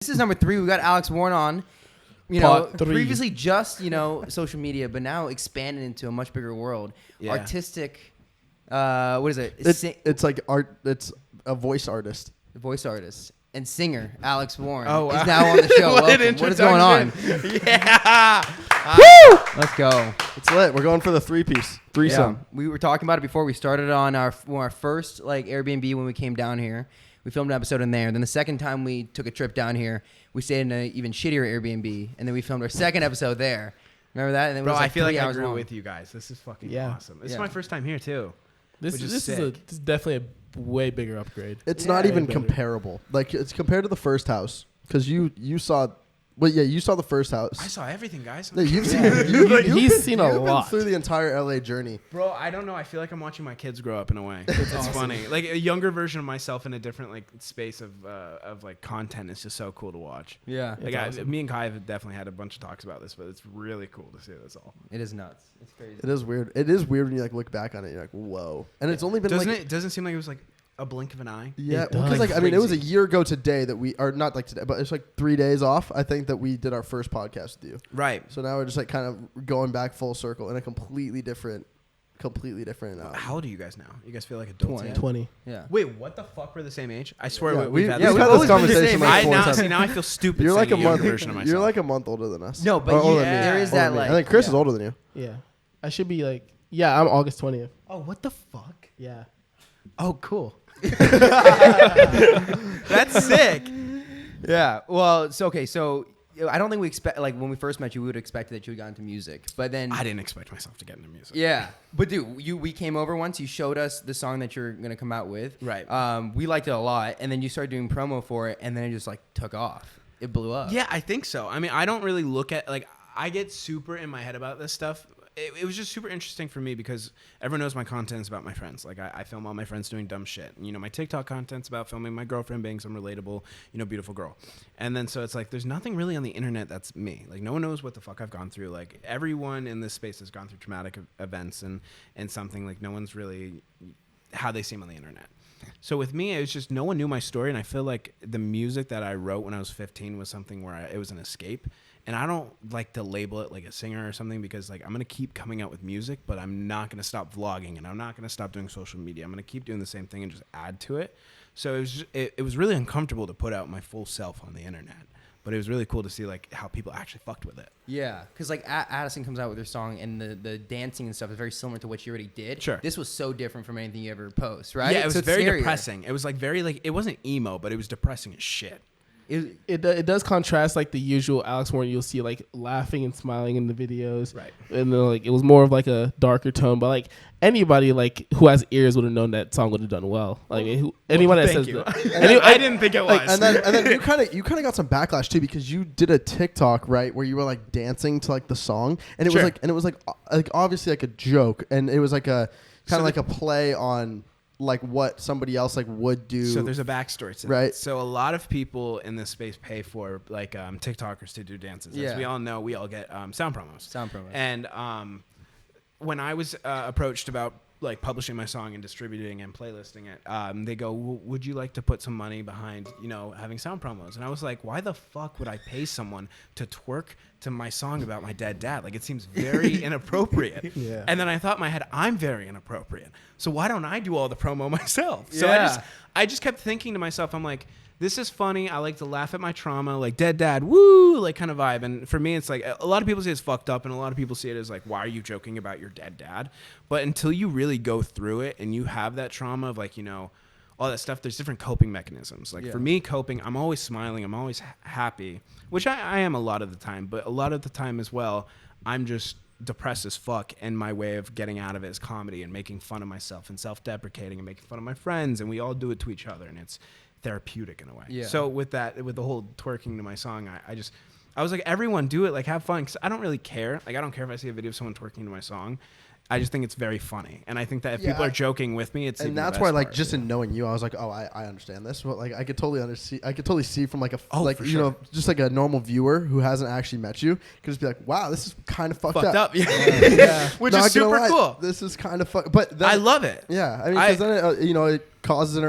This is number 3. We got Alex Warren on. Previously just, social media, but now expanded into a much bigger world. Yeah. Artistic, what is it? It's like art. It's a voice artist. And singer Alex Warren is now on the show. What is going on? Yeah. Woo! Let's go. It's lit. We're going for the threesome. Yeah. We were talking about it before we started on our first Airbnb when we came down here. We filmed an episode in there. Then the second time we took a trip down here, we stayed in an even shittier Airbnb, and then we filmed our second episode there. Remember that? And then I feel like I grew with you guys. This is fucking awesome. This is my first time here too. This is definitely a way bigger upgrade. It's not even comparable. Like, it's compared to the first house, because you saw. Well, yeah, you saw the first house. I saw everything, guys. Yeah, he's seen a lot through the entire LA journey. Bro, I don't know. I feel like I'm watching my kids grow up in a way. It's awesome. Funny. Like a younger version of myself in a different space of content is just so cool to watch. Yeah. Like awesome. Me and Kai have definitely had a bunch of talks about this, but it's really cool to see this all. It is nuts. It's crazy. It is weird. It is weird when you look back on it. You're like, whoa. And it's only been it doesn't seem like it was a blink of an eye. Yeah, because it was a year ago today that not like today, but it's 3 days off. I think that we did our first podcast with you. Right. So now we're just kind of going back full circle in a completely different. How old are you guys now? You guys feel like adults? 20. Yeah. Wait, what the fuck? We're the same age? I swear we've had this conversation. Now I feel stupid. You're like a month. Version of myself. You're like a month older than us. No, but there is that I think Chris is older than you. Yeah, I should be I'm August 20th. Oh, what the fuck? Yeah. Oh, cool. That's sick. Yeah. Well, so I don't think we expect when we first met you, we would have expected that you would got into music, but then I didn't expect myself to get into music. Yeah, but dude, we came over once. You showed us the song that you're gonna come out with. Right. We liked it a lot, and then you started doing promo for it, and then it just took off. It blew up. Yeah, I think so. I mean, I don't really look at I get super in my head about this stuff. It was just super interesting for me because everyone knows my content is about my friends. I film all my friends doing dumb shit. My TikTok content's about filming my girlfriend being some relatable, beautiful girl. And then so it's there's nothing really on the internet that's me. No one knows what the fuck I've gone through. Everyone in this space has gone through traumatic events and something no one's really how they seem on the internet. So with me, it was just no one knew my story, and I feel like the music that I wrote when I was 15 was something where it was an escape. And I don't like to label it like a singer or something because I'm going to keep coming out with music, but I'm not going to stop vlogging and I'm not going to stop doing social media. I'm going to keep doing the same thing and just add to it. So it was really uncomfortable to put out my full self on the internet. But it was really cool to see how people actually fucked with it. Yeah, because Addison comes out with her song and the dancing and stuff is very similar to what you already did. Sure. This was so different from anything you ever post, right? Yeah, it was very depressing. It was it wasn't emo, but it was depressing as shit. It does contrast the usual Alex Warren you'll see laughing and smiling in the videos, right? And then it was more of a darker tone, but anybody who has ears would have known that song would have done well. Anyone that says that, I didn't think it was. And then you kind of got some backlash too because you did a TikTok right where you were dancing to the song and it was obviously a joke and it was a kind of a play on what somebody else would do. So there's a backstory to right. That. So a lot of people in this space pay for TikTokers to do dances. Yeah. As we all know, we all get sound promos. And when I was approached about publishing my song and distributing and playlisting it, they go, would you like to put some money behind having sound promos? And I was like, why the fuck would I pay someone to twerk to my song about my dead dad? It seems very inappropriate. Yeah. And then I thought in my head, I'm very inappropriate, so why don't I do all the promo myself? So yeah. I just kept thinking to myself, I'm like, this is funny. I like to laugh at my trauma, dead dad, woo, kind of vibe. And for me, it's a lot of people see it as fucked up, and a lot of people see it as why are you joking about your dead dad? But until you really go through it and you have that trauma of all that stuff, there's different coping mechanisms. For me, coping, I'm always smiling, I'm always happy, which I am a lot of the time, but a lot of the time as well, I'm just depressed as fuck, and my way of getting out of it is comedy and making fun of myself and self-deprecating and making fun of my friends, and we all do it to each other, and it's therapeutic in a way. Yeah. So with the whole twerking to my song, I was like, everyone do it, have fun, because I don't really care. I don't care if I see a video of someone twerking to my song. I just think it's very funny, and I think that if people are joking with me, it's and that's why just in knowing you, I was like, oh, I understand this. But I could totally see from just a normal viewer who hasn't actually met you could just be like, wow, this is kind of fucked up. Yeah. Which is super cool. This is kind of fucked, but I love it. Yeah, I mean, because then it causes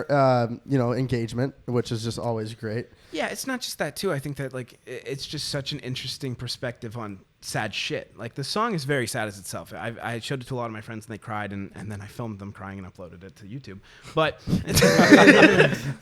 engagement, which is just always great. Yeah, it's not just that too. I think that like it's just such an interesting perspective on sad shit. Like the song is very sad as itself. I showed it to a lot of my friends and they cried, and then I filmed them crying and uploaded it to YouTube. But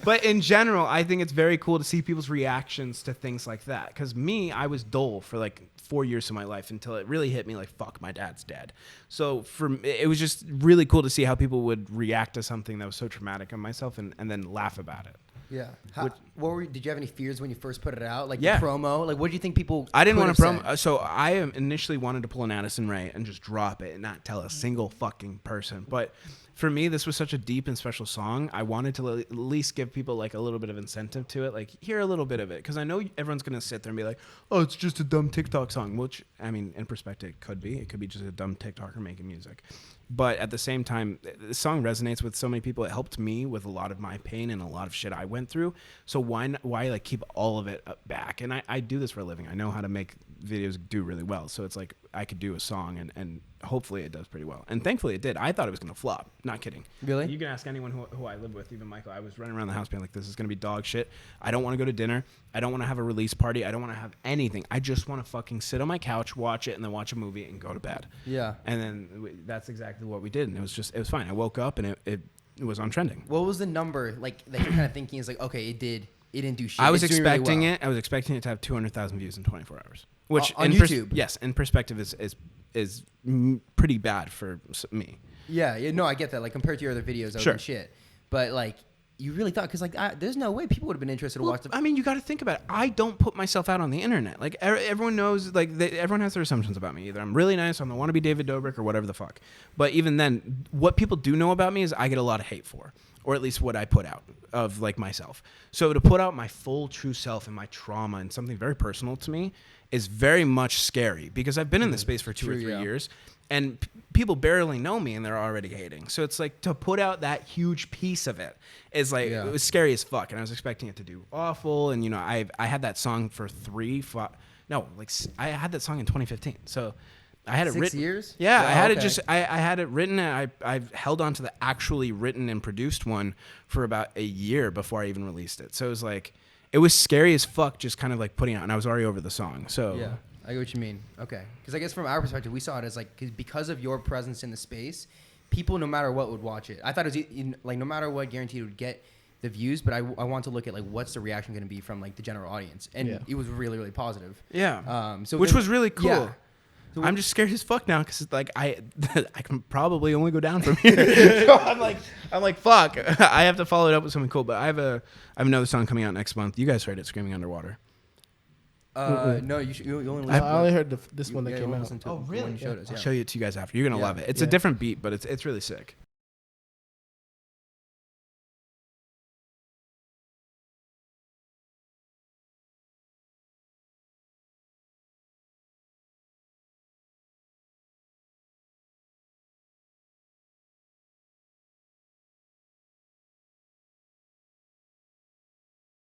but in general, I think it's very cool to see people's reactions to things like that. Because I was dull for like 4 years of my life until it really hit me like, fuck, my dad's dead. So it was just really cool to see how people would react to something that was so traumatic on myself and then laugh about it. Yeah. Did you have any fears when you first put it out? Like Yeah. the promo? Like what do you think people I didn't could want to have promo. said? So I initially wanted to pull an Addison Rae and just drop it and not tell a single fucking person. But for me, this was such a deep and special song. I wanted to at least give people like a little bit of incentive to it. Like hear a little bit of it. Because I know everyone's going to sit there and be like, oh, it's just a dumb TikTok song. Which, I mean, in perspective, it could be. It could be just a dumb TikToker making music. But at the same time, the song resonates with so many people. It helped me with a lot of my pain and a lot of shit I went through. So why like keep all of it back? And I do this for a living. I know how to make videos do really well. So it's like I could do a song and hopefully it does pretty well. And thankfully it did. I thought it was going to flop. Not kidding. Really? You can ask anyone who I live with, even Michael. I was running around the house being like, this is going to be dog shit. I don't want to go to dinner. I don't want to have a release party. I don't want to have anything. I just want to fucking sit on my couch, watch it, and then watch a movie and go to bed. Yeah. And then that's exactly what we did. And it was fine. I woke up and it was on trending. What was the number like that you're kind of thinking is like, okay, it didn't do shit. I was It's doing really expecting well. it. I was expecting it to have 200,000 views in 24 hours. Which on in YouTube? Yes, in perspective is pretty bad for me. Yeah, no, I get that. Like compared to your other videos, that Sure. was shit. But like, you really thought because like, there's no way people would have been interested to watch the. I mean, you got to think about it. I don't put myself out on the internet. Like everyone knows, like everyone has their assumptions about me. Either I'm really nice, or I want to be David Dobrik, or whatever the fuck. But even then, what people do know about me is I get a lot of hate for, or at least what I put out of like myself. So to put out my full true self and my trauma and something very personal to me is very much scary because I've been in this space for 2 or 3 years. And people barely know me and they're already hating. So it's like to put out that huge piece of it is like, it was scary as fuck. And I was expecting it to do awful. And, you know, I had that song for I had that song in 2015. So I had it 6 written. years? Yeah, Wow, I had okay. I had it written. And I've held on to the actually written and produced one for about a year before I even released it. So it was like, it was scary as fuck just kind of like putting it out. And I was already over the song. So Yeah, I get what you mean. Okay, because I guess from our perspective, we saw it as like because of your presence in the space, people no matter what would watch it. I thought it was like no matter what, guaranteed it would get the views. But I want to look at like what's the reaction going to be from like the general audience, and it was really really positive. Yeah. So which was really cool. Yeah. So I'm just scared as fuck now because like I can probably only go down from here. So I'm like fuck. I have to follow it up with something cool. But I have another song coming out next month. You guys heard it, Screaming Underwater. No, you only I listen only heard this one that you came only out. listen to Oh, the really? one you showed us. I'll Yeah. show you to you guys after. You're gonna love it. It's a different beat, but it's really sick.